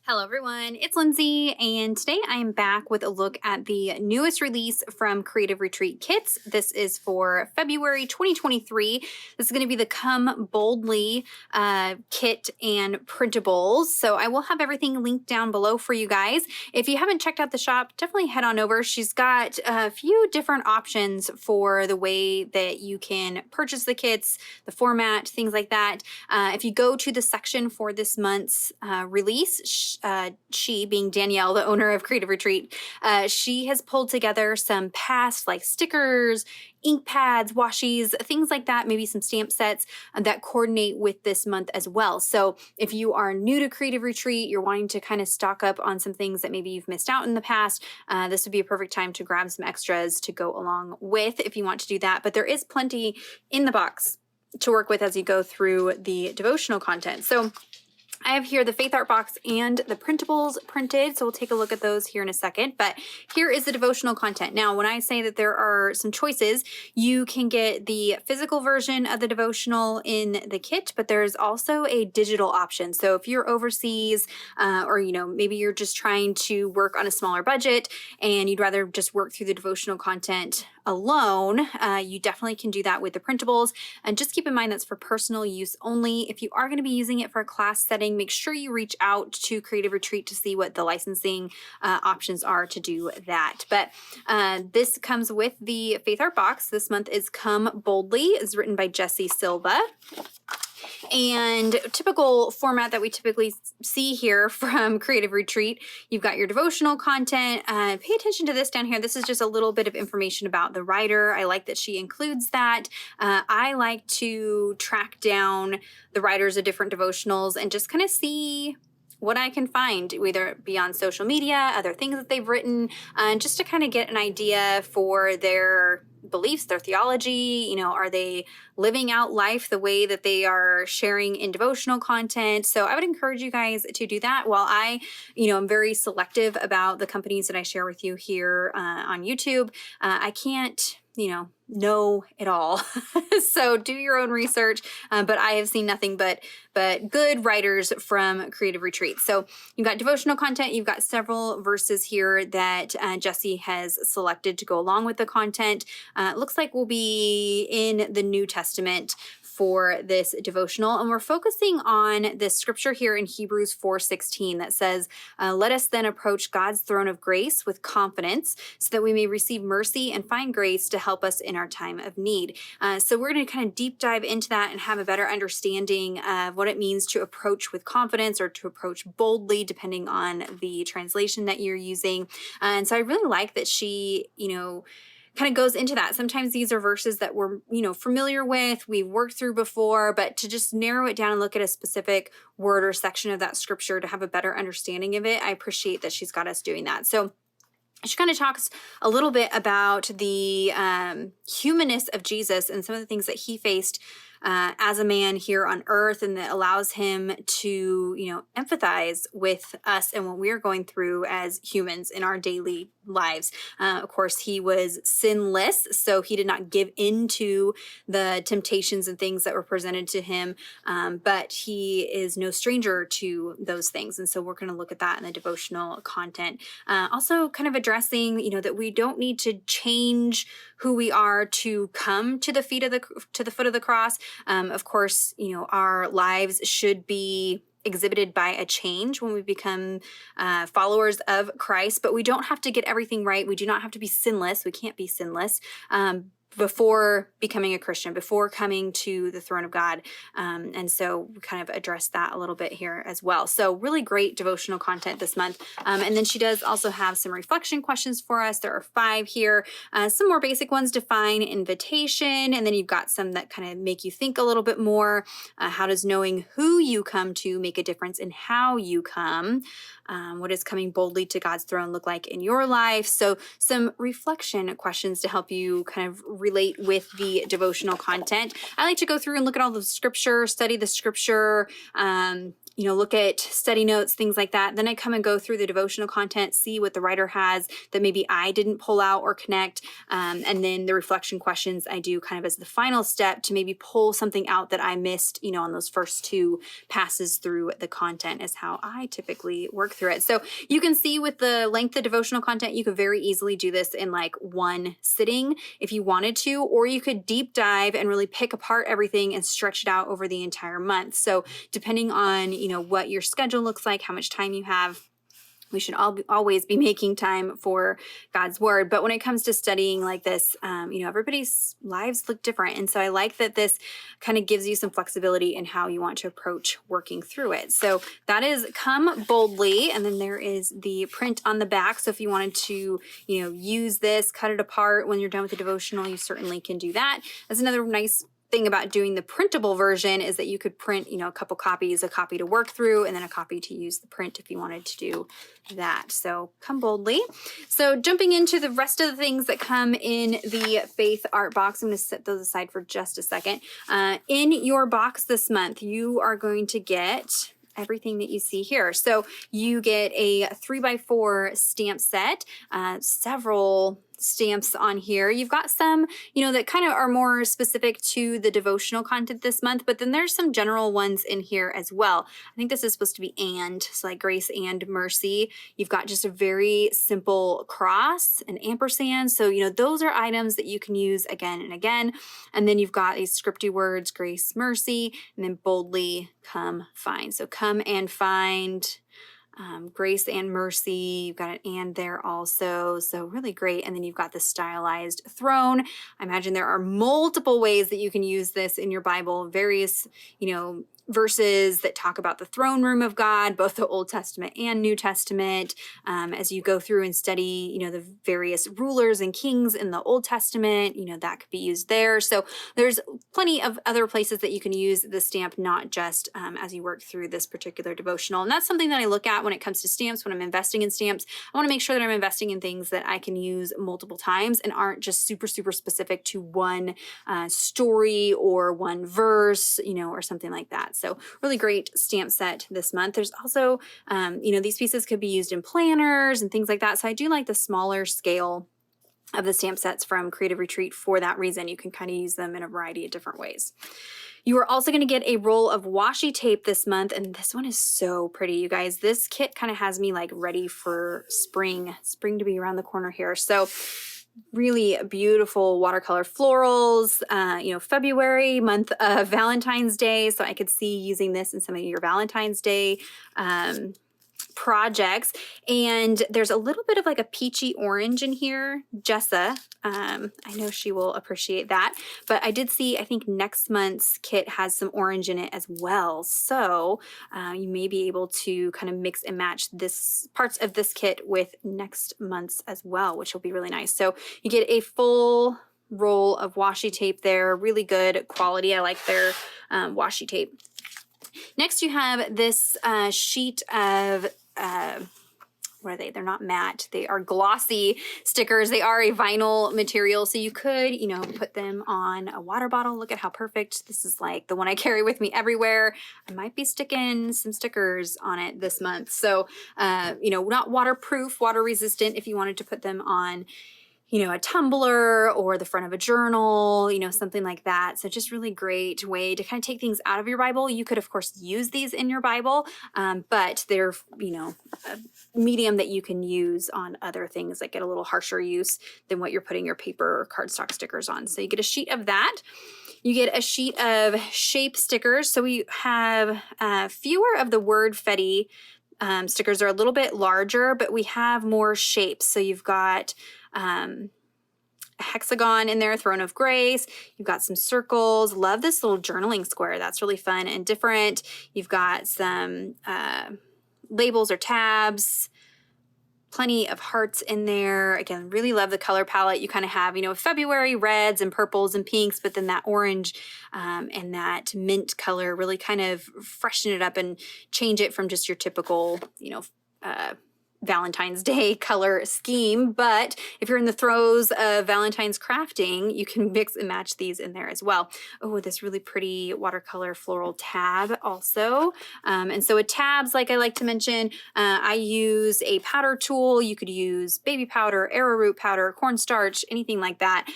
Hello everyone, it's Lindsay, and today I am back with a look at the newest release from Creative Retreat Kits. This is for February 2023. This is going to be the Come Boldly kit and printables. So I will have everything linked down below for you guys. If you haven't checked out the shop, definitely head on over. She's got a few different options for the way that you can purchase the kits, the format, things like that. If you go to the section for this month's release, she being Danielle, the owner of Creative Retreat, she has pulled together some past like stickers, ink pads, washies, things like that, maybe some stamp sets that coordinate with this month as well. So if you are new to Creative Retreat, you're wanting to kind of stock up on some things that maybe you've missed out in the past, this would be a perfect time to grab some extras to go along with if you want to do that. But there is plenty in the box to work with as you go through the devotional content. So I have here the Faith Art box and the printables printed, so we'll take a look at those here in a second. But here is the devotional content. Now, when I say that there are some choices, you can get the physical version of the devotional in the kit, but there's also a digital option. So if you're overseas or maybe you're just trying to work on a smaller budget and you'd rather just work through the devotional content alone, you definitely can do that with the printables. And just keep in mind that's for personal use only. If you are going to be using it for a class setting, make sure you reach out to Creative Retreat to see what the licensing options are to do that. But this comes with the Faith Art box. This month is Come Boldly. It's written by Jessie Silva. And typical format that we typically see here from Creative Retreat, you've got your devotional content. Pay attention to this down here. This is just a little bit of information about the writer. I like that she includes that. I like to track down the writers of different devotionals and just kind of see what I can find, whether it be on social media, other things that they've written, just to kind of get an idea for their beliefs, their theology. Are they living out life the way that they are sharing in devotional content? So I would encourage you guys to do that. While I, am very selective about the companies that I share with you here on YouTube, I can't, know it all. So do your own research. But I have seen nothing but good writers from Creative Retreat. So you've got devotional content. You've got several verses here that Jessie has selected to go along with the content. It looks like we'll be in the New Testament for this devotional, and we're focusing on this scripture here in Hebrews 4:16 that says, let us then approach God's throne of grace with confidence so that we may receive mercy and find grace to help us in our time of need. So we're going to kind of deep dive into that and have a better understanding of what it means to approach with confidence or to approach boldly, depending on the translation that you're using. And so I really like that she, kind of goes into that. Sometimes these are verses that we're, familiar with, we've worked through before, but to just narrow it down and look at a specific word or section of that scripture to have a better understanding of it, I appreciate that she's got us doing that. So she kind of talks a little bit about the humanness of Jesus and some of the things that he faced as a man here on earth, and that allows him to, empathize with us and what we're going through as humans in our daily lives. Of course, he was sinless, so he did not give in to the temptations and things that were presented to him, but he is no stranger to those things. And so we're going to look at that in the devotional content. Also kind of addressing, that we don't need to change who we are to come to the foot of the cross. Of course, our lives should be exhibited by a change when we become followers of Christ, but we don't have to get everything right. We do not have to be sinless. We can't be sinless before becoming a Christian, before coming to the throne of God. And so we kind of address that a little bit here as well. So really great devotional content this month. And then she does also have some reflection questions for us. There are 5 here. Some more basic ones: define invitation. And then you've got some that kind of make you think a little bit more. How does knowing who you come to make a difference in how you come? What does coming boldly to God's throne look like in your life? So some reflection questions to help you kind of relate with the devotional content. I like to go through and look at all the scripture, study the scripture, look at study notes, things like that. Then I come and go through the devotional content, see what the writer has that maybe I didn't pull out or connect. And then the reflection questions I do kind of as the final step to maybe pull something out that I missed, on those first 2 passes through the content is how I typically work through it. So you can see with the length of devotional content, you could very easily do this in like one sitting if you wanted to, or you could deep dive and really pick apart everything and stretch it out over the entire month. So depending on, what your schedule looks like, how much time you have, we should always be making time for God's word. But when it comes to studying like this, everybody's lives look different. And so I like that this kind of gives you some flexibility in how you want to approach working through it. So that is Come Boldly. And then there is the print on the back. So if you wanted to, use this, cut it apart when you're done with the devotional, you certainly can do that. That's another nice thing about doing the printable version is that you could print, a couple copies, a copy to work through, and then a copy to use the print if you wanted to do that. So Come Boldly. So jumping into the rest of the things that come in the Faith Art box, I'm going to set those aside for just a second. In your box this month, you are going to get everything that you see here. So you get a 3x4 stamp set, several stamps on here. You've got some, that kind of are more specific to the devotional content this month, but then there's some general ones in here as well. I think this is supposed to be so like grace and mercy. You've got just a very simple cross, an ampersand. So, those are items that you can use again and again. And then you've got these scripty words, grace, mercy, and then boldly come find. So come and find. Grace and mercy, you've got an and there also, so really great. And then you've got the stylized throne. I imagine there are multiple ways that you can use this in your Bible, various, verses that talk about the throne room of God, both the Old Testament and New Testament, as you go through and study, the various rulers and kings in the Old Testament, that could be used there. So there's plenty of other places that you can use the stamp, not just as you work through this particular devotional. And that's something that I look at when it comes to stamps, when I'm investing in stamps. I want to make sure that I'm investing in things that I can use multiple times and aren't just super, super specific to one story or one verse, or something like that. So really great stamp set this month. There's also, these pieces could be used in planners and things like that. So I do like the smaller scale of the stamp sets from Creative Retreat for that reason. You can kind of use them in a variety of different ways. You are also going to get a roll of washi tape this month, and this one is so pretty, you guys. This kit kind of has me like ready for spring to be around the corner here. So really beautiful watercolor florals, February, month of Valentine's Day. So I could see using this in some of your Valentine's Day projects. And there's a little bit of like a peachy orange in here. Jessa, I know she will appreciate that. But I did see, I think next month's kit has some orange in it as well. So you may be able to kind of mix and match this parts of this kit with next month's as well, which will be really nice. So you get a full roll of washi tape there, really good quality. I like their washi tape. Next, you have this sheet of, what are they? They're not matte. They are glossy stickers. They are a vinyl material, so you could, put them on a water bottle. Look at how perfect. This is like the one I carry with me everywhere. I might be sticking some stickers on it this month. So, not waterproof, water resistant if you wanted to put them on a tumbler or the front of a journal, something like that. So just really great way to kind of take things out of your Bible. You could, of course, use these in your Bible, but they're, a medium that you can use on other things that get a little harsher use than what you're putting your paper or cardstock stickers on. So you get a sheet of that. You get a sheet of shape stickers. So we have fewer of the word fetty stickers. Are a little bit larger, but we have more shapes. So you've got a hexagon in there, throne of grace. You've got some circles. Love this little journaling square. That's really fun and different. You've got some labels or tabs. Plenty of hearts in there. Again, really love the color palette. You kind of have, February reds and purples and pinks, but then that orange and that mint color really kind of freshen it up and change it from just your typical, Valentine's Day color scheme, but if you're in the throes of Valentine's crafting, you can mix and match these in there as well. Oh, this really pretty watercolor floral tab also. And so with tabs, like I like to mention, I use a powder tool. You could use baby powder, arrowroot powder, cornstarch, anything like that.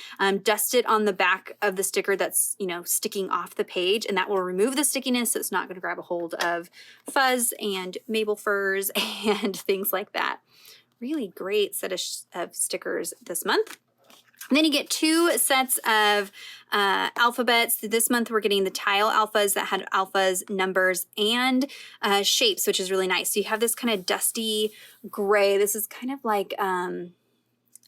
Dust it on the back of the sticker that's, sticking off the page, and that will remove the stickiness, so it's not going to grab a hold of fuzz and maple furs and things like that. Really great set of stickers this month. And then you get 2 sets of alphabets. This month we're getting the tile alphas that had alphas, numbers, and shapes, which is really nice. So you have this kind of dusty gray. This is kind of like,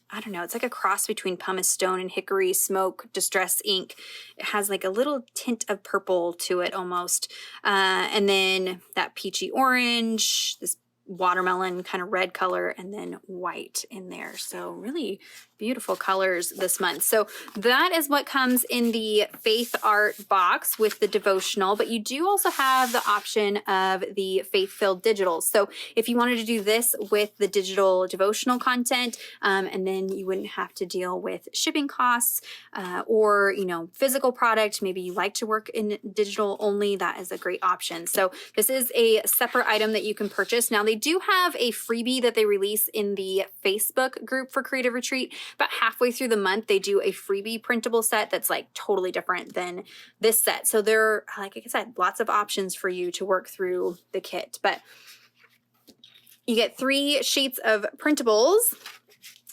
I don't know, it's like a cross between pumice stone and hickory smoke distress ink. It has like a little tint of purple to it almost. And then that peachy orange, this watermelon kind of red color, and then white in there. So really beautiful colors this month. So that is what comes in the Faith Art box with the devotional, but you do also have the option of the faith-filled digitals. So if you wanted to do this with the digital devotional content, and then you wouldn't have to deal with shipping costs, or, physical product, maybe you like to work in digital only, that is a great option. So this is a separate item that you can purchase. Now they do have a freebie that they release in the Facebook group for Creative Retreat. About halfway through the month, they do a freebie printable set that's like totally different than this set. So there, like I said, lots of options for you to work through the kit. But you get 3 sheets of printables.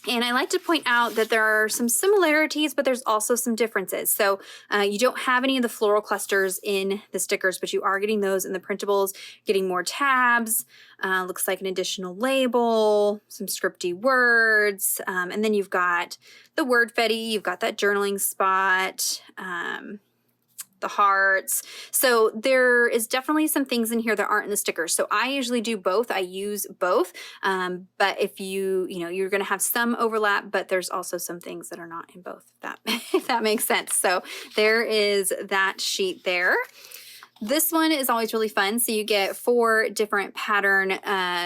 And I like to point out that there are some similarities, but there's also some differences. So you don't have any of the floral clusters in the stickers, but you are getting those in the printables, getting more tabs, looks like an additional label, some scripty words, and then you've got the word fetty, you've got that journaling spot, the hearts. So there is definitely some things in here that aren't in the stickers. So I usually do both. I use both. But if you're going to have some overlap, but there's also some things that are not in both, if that makes sense. So there is that sheet there. This one is always really fun. So you get 4 different pattern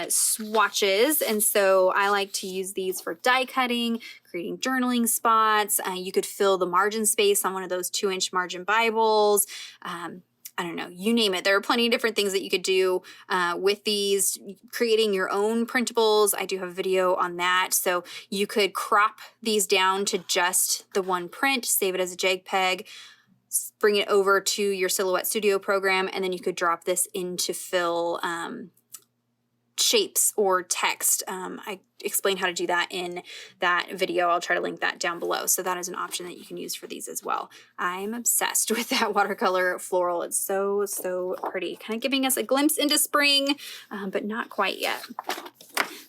swatches. And so I like to use these for die cutting, creating journaling spots. You could fill the margin space on one of those 2-inch margin Bibles. I don't know, you name it. There are plenty of different things that you could do with these, creating your own printables. I do have a video on that. So you could crop these down to just the one print, save it as a JPEG, bring it over to your Silhouette Studio program, and then you could drop this in to fill shapes or text. I explain how to do that in that video. I'll try to link that down below. So that is an option that you can use for these as well. I'm obsessed with that watercolor floral. It's so, so pretty. Kind of giving us a glimpse into spring, but not quite yet.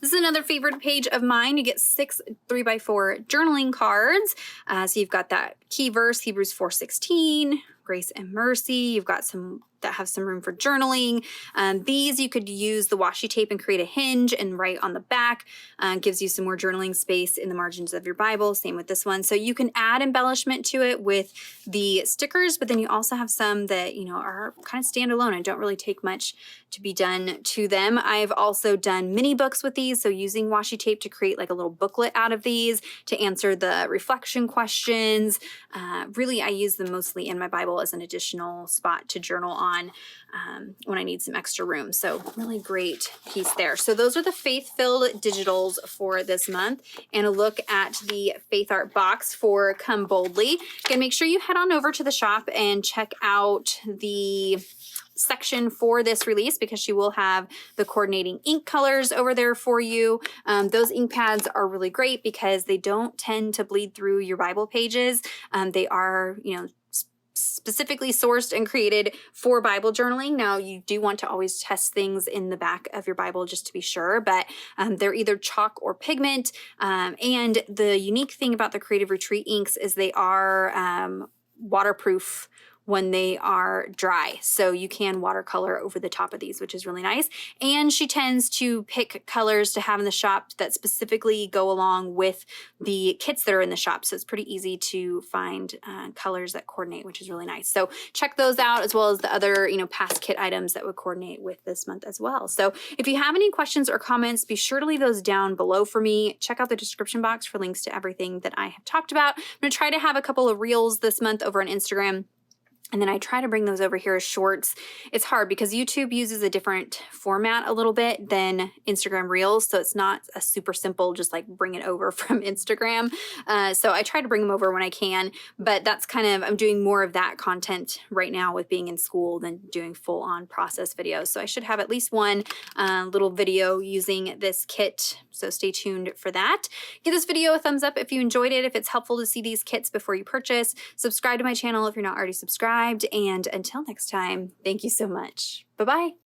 This is another favorite page of mine. You get 6 3x4 journaling cards. So you've got that key verse, Hebrews 4:16, grace and mercy. You've got some that have some room for journaling. These you could use the washi tape and create a hinge and write on the back. Gives you some more journaling space in the margins of your Bible. Same with this one. So you can add embellishment to it with the stickers, but then you also have some that, are kind of standalone and don't really take much to be done to them. I've also done mini books with these. So using washi tape to create like a little booklet out of these to answer the reflection questions. Really, I use them mostly in my Bible as an additional spot to journal on when I need some extra room. So really great piece there. So those are the faith-filled digitals for this month, and a look at the Faith Art box for Come Boldly. Again, make sure you head on over to the shop and check out the section for this release, because she will have the coordinating ink colors over there for you. Those ink pads are really great because they don't tend to bleed through your Bible pages. They are, specifically sourced and created for Bible journaling. Now, you do want to always test things in the back of your Bible just to be sure, but they're either chalk or pigment. And the unique thing about the Creative Retreat inks is they are waterproof when they are dry. So you can watercolor over the top of these, which is really nice. And she tends to pick colors to have in the shop that specifically go along with the kits that are in the shop. So it's pretty easy to find colors that coordinate, which is really nice. So check those out, as well as the other, past kit items that would coordinate with this month as well. So if you have any questions or comments, be sure to leave those down below for me. Check out the description box for links to everything that I have talked about. I'm going to try to have a couple of reels this month over on Instagram. And then I try to bring those over here as shorts. It's hard because YouTube uses a different format a little bit than Instagram Reels. So it's not a super simple, just like bring it over from Instagram. So I try to bring them over when I can, but that's I'm doing more of that content right now with being in school than doing full on process videos. So I should have at least one little video using this kit. So stay tuned for that. Give this video a thumbs up if you enjoyed it, if it's helpful to see these kits before you purchase. Subscribe to my channel if you're not already subscribed. And until next time, thank you so much. Bye-bye.